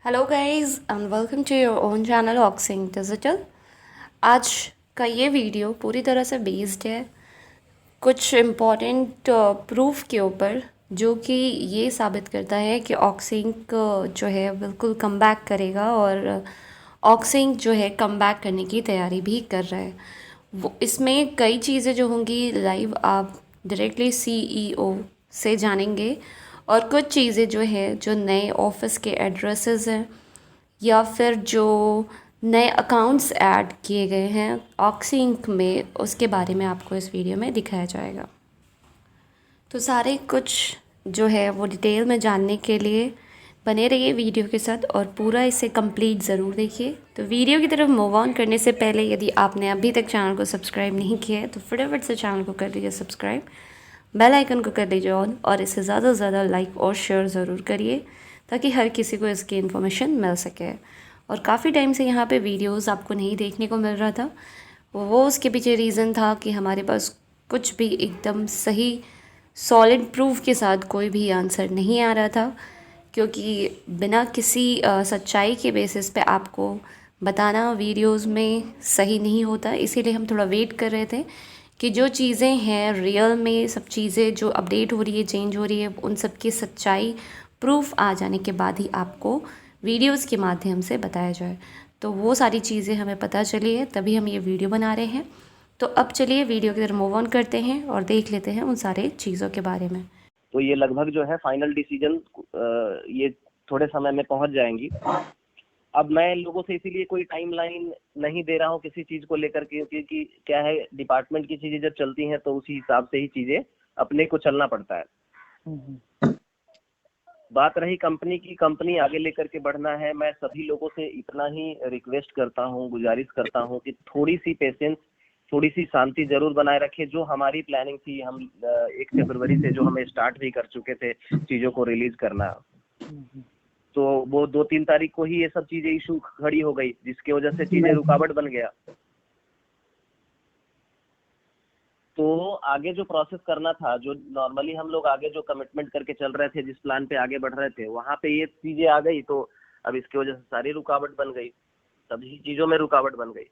Hello guys and welcome to your own channel Oxing Digital. आज का ये video पूरी तरह से बेस्ड है कुछ इम्पॉर्टेंट प्रूफ के ऊपर, जो कि ये साबित करता है कि ऑक्सिंग जो है बिल्कुल कम बैक करेगा और ऑक्सिंग जो है कम बैक करने की तैयारी भी कर रहा है। वो इसमें कई चीज़ें जो होंगी लाइव आप डायरेक्टली सीईओ से जानेंगे, और कुछ चीज़ें जो है जो नए ऑफिस के एड्रेसेस हैं या फिर जो नए अकाउंट्स ऐड किए गए हैं ऑक्सिंक में, उसके बारे में आपको इस वीडियो में दिखाया जाएगा। तो सारे कुछ जो है वो डिटेल में जानने के लिए बने रहिए वीडियो के साथ और पूरा इसे कंप्लीट ज़रूर देखिए। तो वीडियो की तरफ मूव ऑन करने से पहले यदि आपने अभी तक चैनल को सब्सक्राइब नहीं किया है तो फटाफट से चैनल को कर लीजिए सब्सक्राइब, बेल आइकन को कर लीजिए ऑन और इसे ज़्यादा से ज़्यादा लाइक और शेयर ज़रूर करिए ताकि हर किसी को इसकी इन्फॉर्मेशन मिल सके। और काफ़ी टाइम से यहाँ पे वीडियोस आपको नहीं देखने को मिल रहा था, वो उसके पीछे रीज़न था कि हमारे पास कुछ भी एकदम सही सॉलिड प्रूफ के साथ कोई भी आंसर नहीं आ रहा था, क्योंकि बिना किसी सच्चाई के बेसिस पे आपको बताना वीडियोस में सही नहीं होता। इसीलिए हम थोड़ा वेट कर रहे थे कि जो चीज़ें हैं रियल में, सब चीज़ें जो अपडेट हो रही है, चेंज हो रही है, उन सब की सच्चाई प्रूफ आ जाने के बाद ही आपको वीडियोस के माध्यम से बताया जाए। तो वो सारी चीज़ें हमें पता चली है, तभी हम ये वीडियो बना रहे हैं। तो अब चलिए वीडियो की तरफ मूव ऑन करते हैं और देख लेते हैं उन सारे चीज़ों के बारे में। तो ये लगभग जो है फाइनल डिसीजन ये थोड़े समय में पहुंच जाएंगी। अब मैं लोगों से इसीलिए कोई टाइमलाइन नहीं दे रहा हूं किसी चीज को लेकर के, क्योंकि क्या है, डिपार्टमेंट की चीजें जब चलती हैं तो उसी हिसाब से ही चीजें अपने को चलना पड़ता है। बात रही कंपनी की, कंपनी आगे लेकर के बढ़ना है। मैं सभी लोगों से इतना ही रिक्वेस्ट करता हूं, गुजारिश करता हूं कि थोड़ी सी पेशेंस, थोड़ी सी शांति जरूर बनाए रखें। जो हमारी प्लानिंग थी, हम 1 फरवरी से जो हमें स्टार्ट भी कर चुके थे चीजों को रिलीज करना, तो वो 2-3 तारीख को ही ये सब चीजें इशू खड़ी हो गई, जिसकी वजह से चीजें रुकावट बन गया। तो आगे जो प्रोसेस करना था, जो नॉर्मली हम लोग आगे जो कमिटमेंट करके चल रहे थे, जिस प्लान पे आगे बढ़ रहे थे, वहां पे ये चीजें आ गई, तो अब इसकी वजह से सारी रुकावट बन गई, सभी चीजों में रुकावट बन गई।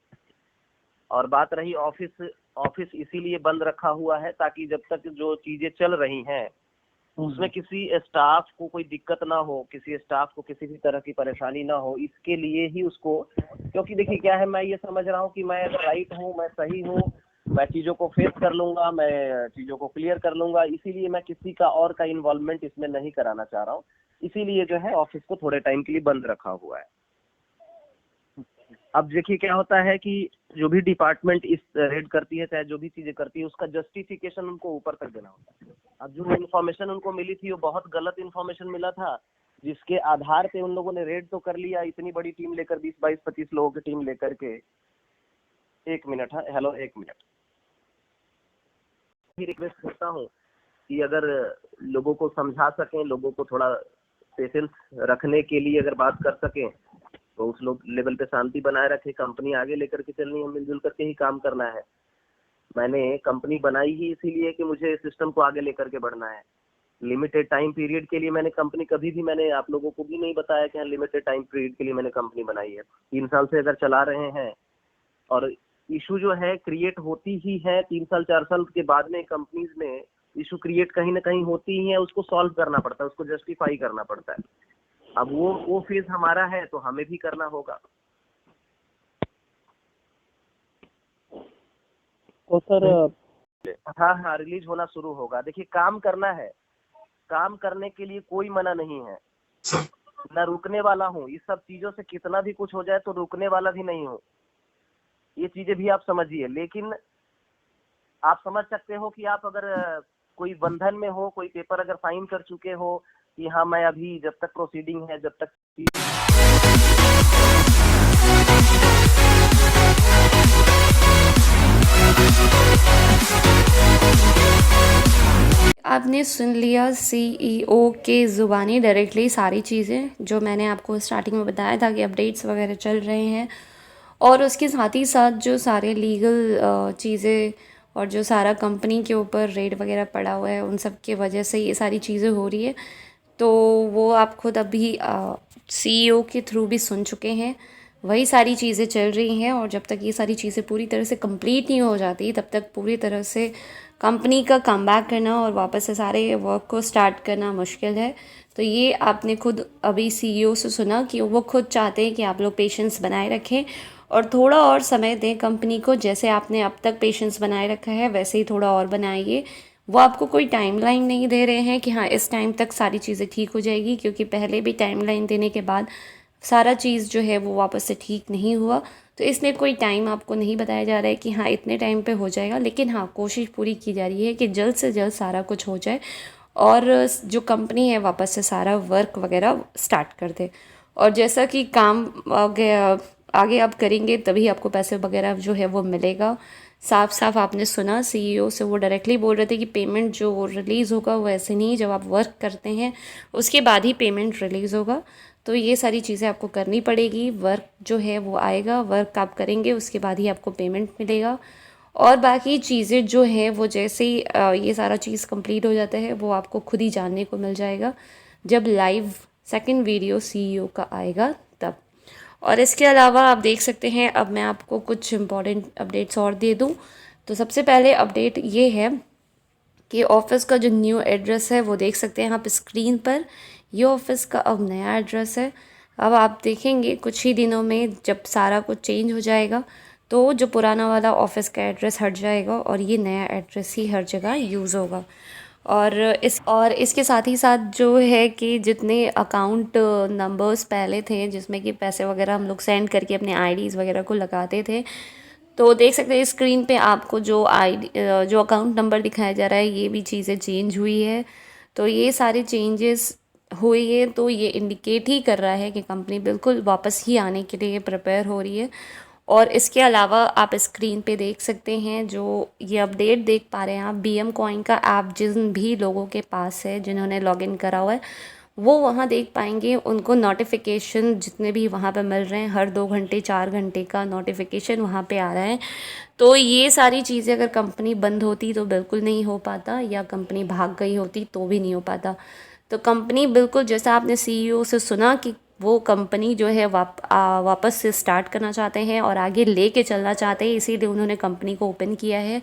और बात रही ऑफिस, ऑफिस इसीलिए बंद रखा हुआ है ताकि जब तक जो चीजें चल रही हैं उसमें किसी स्टाफ को कोई दिक्कत ना हो, किसी स्टाफ को किसी भी तरह की परेशानी ना हो, इसके लिए ही उसको। क्योंकि देखिए क्या है, मैं ये समझ रहा हूँ कि मैं राइट हूँ, मैं सही हूँ, मैं चीजों को फेस कर लूंगा, मैं चीजों को क्लियर कर लूंगा, इसीलिए मैं किसी का और का इन्वॉल्वमेंट इसमें नहीं कराना चाह रहा हूँ। इसीलिए जो है ऑफिस को थोड़े टाइम के लिए बंद रखा हुआ है। अब देखिए क्या होता है कि जो भी डिपार्टमेंट इस रेड करती है, चाहे जो भी चीजें करती है, उसका जस्टिफिकेशन उनको ऊपर तक देना होता है। अब जो इन्फॉर्मेशन उनको मिली थी वो बहुत गलत इन्फॉर्मेशन मिला था, जिसके आधार पे उन लोगों ने रेड तो कर लिया, इतनी बड़ी टीम लेकर, 20-22-25 लोगों की टीम लेकर के। 1 मिनट, हाँ, हेलो, 1 मिनट। रिक्वेस्ट करता हूँ कि अगर लोगों को समझा सकें, लोगों को थोड़ा पेशेंस रखने के लिए अगर बात कर सकें, तो उस लोग लेवल पे शांति बनाए रखे। कंपनी आगे लेकर के चलनी है, मिलजुल करके ही काम करना है। मैंने कंपनी बनाई ही इसीलिए कि मुझे सिस्टम को आगे लेकर के बढ़ना है। लिमिटेड टाइम पीरियड के लिए मैंने कंपनी, कभी भी मैंने आप लोगों को भी नहीं बताया कि लिमिटेड टाइम पीरियड के लिए मैंने कंपनी बनाई है। 3 साल से अगर चला रहे हैं, और इशू जो है क्रिएट होती ही है 3 साल 4 साल के बाद में, कंपनीज में इशू क्रिएट कहीं ना कहीं होती ही है, उसको सॉल्व करना पड़ता है, उसको जस्टिफाई करना पड़ता है। अब वो फेज हमारा है तो हमें भी करना होगा। तो सर हाँ हाँ, रिलीज होना शुरू होगा। देखिए काम करना है, काम करने के लिए कोई मना नहीं है, मैं रुकने वाला हूँ। इस सब चीजों से कितना भी कुछ हो जाए तो रुकने वाला भी नहीं हूँ, ये चीजें भी आप समझिए। लेकिन आप समझ सकते हो कि आप अगर कोई बंधन में हो, कोई पेपर अगर साइन कर चुके हो कि हाँ मैं अभी, जब तक प्रोसीडिंग है, जब तक आपने सुन लिया सीईओ के ज़ुबानी डायरेक्टली सारी चीज़ें जो मैंने आपको स्टार्टिंग में बताया था कि अपडेट्स वगैरह चल रहे हैं, और उसके साथ ही साथ जो सारे लीगल चीज़ें और जो सारा कंपनी के ऊपर रेड वगैरह पड़ा हुआ है, उन सब की वजह से ये सारी चीज़ें हो रही है। तो वो आप खुद अभी CEO के थ्रू भी सुन चुके हैं। वही सारी चीज़ें चल रही हैं और जब तक ये सारी चीज़ें पूरी तरह से कंप्लीट नहीं हो जाती तब तक पूरी तरह से कंपनी का कमबैक करना और वापस से सारे वर्क को स्टार्ट करना मुश्किल है। तो ये आपने खुद अभी CEO से सुना कि वो खुद चाहते हैं कि आप लोग पेशेंस बनाए रखें और थोड़ा और समय दें कंपनी को। जैसे आपने अब तक पेशेंस बनाए रखा है वैसे ही थोड़ा और बनाइए। वो आपको कोई टाइमलाइन नहीं दे रहे हैं कि हाँ इस टाइम तक सारी चीज़ें ठीक हो जाएगी, क्योंकि पहले भी टाइमलाइन देने के बाद सारा चीज़ जो है वो वापस से ठीक नहीं हुआ। तो इसलिए कोई टाइम आपको नहीं बताया जा रहा है कि हाँ इतने टाइम पे हो जाएगा, लेकिन हाँ कोशिश पूरी की जा रही है कि जल्द से जल्द सारा कुछ हो जाए और जो कंपनी है वापस से सारा वर्क वगैरह स्टार्ट कर दे। और जैसा कि काम आगे आगे आप करेंगे तभी आपको पैसे वगैरह जो है वो मिलेगा। साफ साफ आपने सुना CEO से, वो डायरेक्टली बोल रहे थे कि पेमेंट जो रिलीज़ होगा वो ऐसे नहीं, जब आप वर्क करते हैं उसके बाद ही पेमेंट रिलीज़ होगा। तो ये सारी चीज़ें आपको करनी पड़ेगी। वर्क जो है वो आएगा, वर्क आप करेंगे उसके बाद ही आपको पेमेंट मिलेगा। और बाकी चीज़ें जो है वो जैसे ही ये सारा चीज़ कंप्लीट हो जाता है वो आपको खुद ही जानने को मिल जाएगा जब लाइव सेकंड वीडियो CEO का आएगा तब। और इसके अलावा आप देख सकते हैं, अब मैं आपको कुछ इम्पॉर्टेंट अपडेट्स और दे दूं। तो सबसे पहले अपडेट ये है कि ऑफ़िस का जो न्यू एड्रेस है वो देख सकते हैं आप स्क्रीन पर। ये ऑफ़िस का अब नया एड्रेस है। अब आप देखेंगे कुछ ही दिनों में जब सारा कुछ चेंज हो जाएगा तो जो पुराना वाला ऑफ़िस का एड्रेस हट जाएगा और ये नया एड्रेस ही हर जगह यूज़ होगा। और इसके साथ ही साथ जो है कि जितने अकाउंट नंबर्स पहले थे जिसमें कि पैसे वगैरह हम लोग सेंड करके अपने IDs वगैरह को लगाते थे, तो देख सकते हैं स्क्रीन पे आपको जो अकाउंट नंबर दिखाया जा रहा है ये भी चीज़ें चेंज हुई है। तो ये सारे चेंजेस हुई है तो ये इंडिकेट ही कर रहा है कि कंपनी बिल्कुल वापस ही आने के लिए प्रिपेयर हो रही है। और इसके अलावा आप स्क्रीन पे देख सकते हैं जो ये अपडेट देख पा रहे हैं आप, BM कॉइन का ऐप जिन भी लोगों के पास है जिन्होंने लॉगिन करा हुआ है वो वहाँ देख पाएंगे। उनको नोटिफिकेशन जितने भी वहाँ पे मिल रहे हैं, हर 2 घंटे 4 घंटे का नोटिफिकेशन वहाँ पे आ रहा है। तो ये सारी चीज़ें अगर कंपनी बंद होती तो बिल्कुल नहीं हो पाता, या कंपनी भाग गई होती तो भी नहीं हो पाता। तो कंपनी बिल्कुल जैसा आपने CEO से सुना कि वो कंपनी जो है वापस से स्टार्ट करना चाहते हैं और आगे लेके चलना चाहते हैं, इसीलिए उन्होंने कंपनी को ओपन किया है।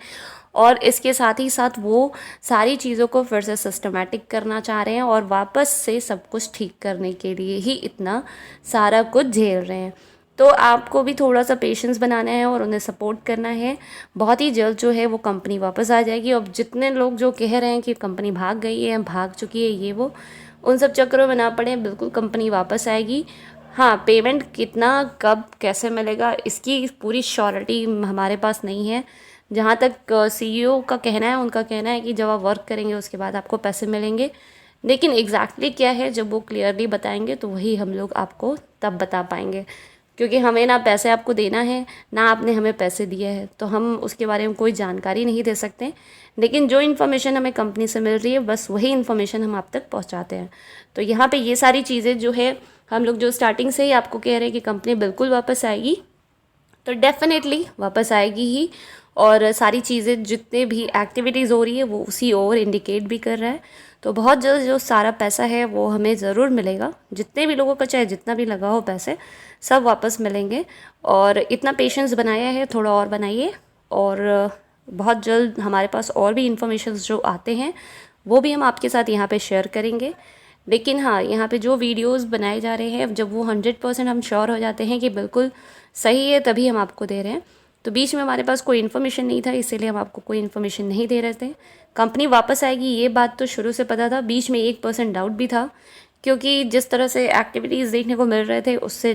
और इसके साथ ही साथ वो सारी चीज़ों को फिर से सिस्टमेटिक करना चाह रहे हैं और वापस से सब कुछ ठीक करने के लिए ही इतना सारा कुछ झेल रहे हैं। तो आपको भी थोड़ा सा पेशेंस बनाना है और उन्हें सपोर्ट करना है। बहुत ही जल्द जो है वो कंपनी वापस आ जाएगी। अब जितने लोग जो कह रहे हैं कि कंपनी भाग गई है, भाग चुकी है, ये वो, उन सब चक्करों में ना पड़े, बिल्कुल कंपनी वापस आएगी। हाँ, पेमेंट कितना कब कैसे मिलेगा इसकी पूरी श्योरिटी हमारे पास नहीं है। जहाँ तक CEO का कहना है, उनका कहना है कि जब आप वर्क करेंगे उसके बाद आपको पैसे मिलेंगे, लेकिन एग्जैक्टली क्या है जब वो क्लियरली बताएंगे तो वही हम लोग आपको तब बता पाएंगे, क्योंकि हमें ना पैसे आपको देना है ना आपने हमें पैसे दिए हैं, तो हम उसके बारे में कोई जानकारी नहीं दे सकते। लेकिन जो इन्फॉर्मेशन हमें कंपनी से मिल रही है बस वही इन्फॉर्मेशन हम आप तक पहुंचाते हैं। तो यहाँ पे ये सारी चीज़ें जो है हम लोग जो स्टार्टिंग से ही आपको कह रहे हैं कि कंपनी बिल्कुल वापस आएगी, तो डेफिनेटली वापस आएगी ही। और सारी चीज़ें जितने भी एक्टिविटीज़ हो रही है वो उसी ओर इंडिकेट भी कर रहा है। तो बहुत जल्द जो सारा पैसा है वो हमें ज़रूर मिलेगा, जितने भी लोगों का चाहे जितना भी लगा हो पैसे सब वापस मिलेंगे। और इतना पेशेंस बनाया है, थोड़ा और बनाइए। और बहुत जल्द हमारे पास और भी इंफॉर्मेशंस जो आते हैं वो भी हम आपके साथ यहाँ पे शेयर करेंगे। लेकिन हाँ, यहाँ पे जो वीडियोस बनाए जा रहे हैं जब वो 100% हम श्योर हो जाते हैं कि बिल्कुल सही है तभी हम आपको दे रहे हैं। तो बीच में हमारे पास कोई इन्फॉर्मेशन नहीं था, इसीलिए हम आपको कोई इन्फॉर्मेशन नहीं दे रहे थे। कंपनी वापस आएगी ये बात तो शुरू से पता था, बीच में 1% डाउट भी था, क्योंकि जिस तरह से एक्टिविटीज़ देखने को मिल रहे थे उससे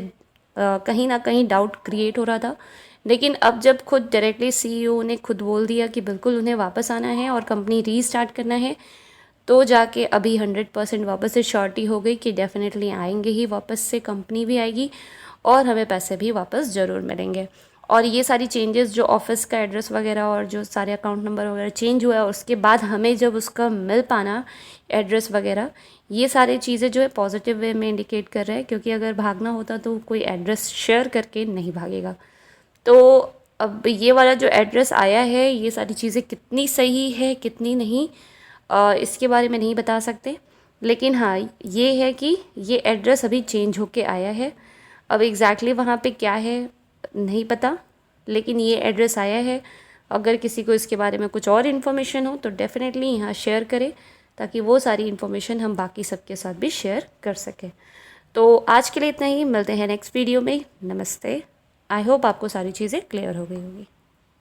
कहीं ना कहीं डाउट क्रिएट हो रहा था। लेकिन अब जब खुद डायरेक्टली CEO ने खुद बोल दिया कि बिल्कुल उन्हें वापस आना है और कंपनी रीस्टार्ट करना है, तो जाके अभी 100% वापस से श्योरिटी हो गई कि डेफिनेटली आएंगे ही वापस से, कंपनी भी आएगी और हमें पैसे भी वापस ज़रूर मिलेंगे। और ये सारी चेंजेस जो ऑफिस का एड्रेस वगैरह और जो सारे अकाउंट नंबर वगैरह चेंज हुआ है उसके बाद हमें जब उसका मिल पाना एड्रेस वगैरह, ये सारी चीज़ें जो है पॉजिटिव वे में इंडिकेट कर रहा है, क्योंकि अगर भागना होता तो कोई एड्रेस शेयर करके नहीं भागेगा। तो अब ये वाला जो एड्रेस आया है ये सारी चीज़ें कितनी सही है कितनी नहीं, इसके बारे में नहीं बता सकते। लेकिन हाँ ये है कि ये एड्रेस अभी चेंज होके आया है। अब एग्जैक्टली वहाँ पे क्या है नहीं पता, लेकिन ये एड्रेस आया है। अगर किसी को इसके बारे में कुछ और इन्फॉर्मेशन हो तो डेफ़िनेटली यहाँ शेयर करें, ताकि वो सारी इन्फॉर्मेशन हम बाकी सबके साथ भी शेयर कर सकें। तो आज के लिए इतना ही, मिलते हैं नेक्स्ट वीडियो में। नमस्ते। आई होप आपको सारी चीज़ें क्लियर हो गई होगी।